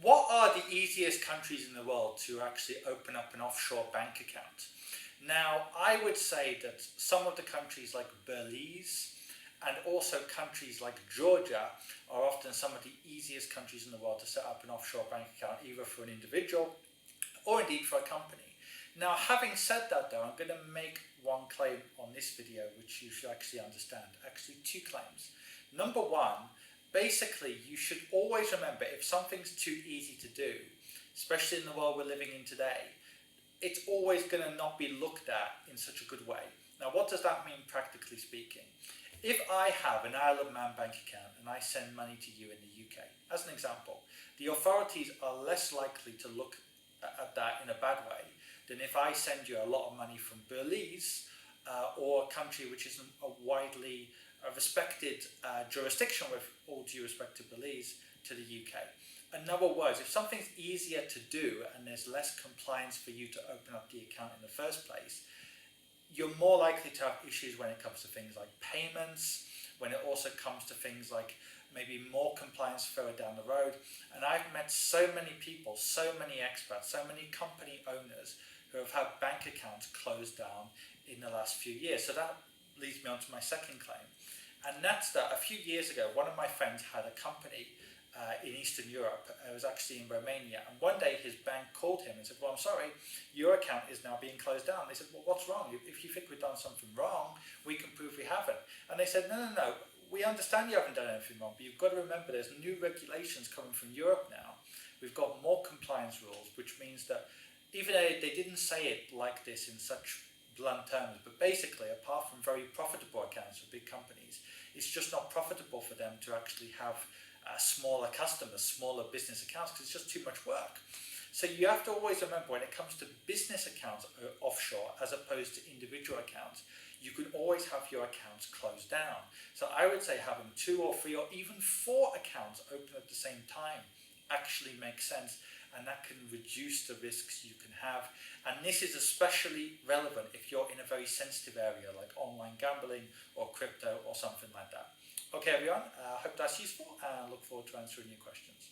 What are the easiest countries in the world to actually open up an offshore bank account? Now, I would say that some of the countries like Belize and also countries like Georgia are often some of the easiest countries in the world to set up an offshore bank account, either for an individual or indeed for a company. Now, having said that though, I'm going to make one claim on this video which you should actually understand. Actually, two claims. Number one, basically you should always remember if something's too easy to do, especially in the world we're living in today, it's always going to not be looked at in such a good way. Now, what does that mean practically speaking? If I have an Isle of Man bank account and I send money to you in the UK, as an example, the authorities are less likely to look at that in a bad way than if I send you a lot of money from Belize or a country which isn't a widely respected jurisdiction, with all due respect to Belize, to the UK. In other words, if something's easier to do and there's less compliance for you to open up the account in the first place, you're more likely to have issues when it comes to things like payments, when it also comes to things like maybe more compliance further down the road. And I've met so many people, so many experts, so many company owners who have had bank accounts closed down in the last few years. So that leads me on to my second claim. And that's that a few years ago, one of my friends had a company in Eastern Europe. It was actually in Romania. And one day his bank called him and said, well, I'm sorry, your account is now being closed down. They said, well, what's wrong? If you think we've done something wrong, we can prove we haven't. And they said, no. We understand you haven't done anything wrong, but you've got to remember there's new regulations coming from Europe now. We've got more compliance rules, which means that even though they didn't say it like this in such blunt terms, but basically, apart from very profitable accounts for big companies, it's just not profitable for them to actually have smaller customers, smaller business accounts, because it's just too much work. So you have to always remember when it comes to business accounts offshore as opposed to individual accounts, you can always have your accounts closed down. So I would say having 2 or 3 or even 4 accounts open at the same time actually makes sense, and that can reduce the risks you can have. And this is especially relevant if you're in a very sensitive area like online gambling or crypto or something like that. Okay everyone, I hope that's useful and I look forward to answering your questions.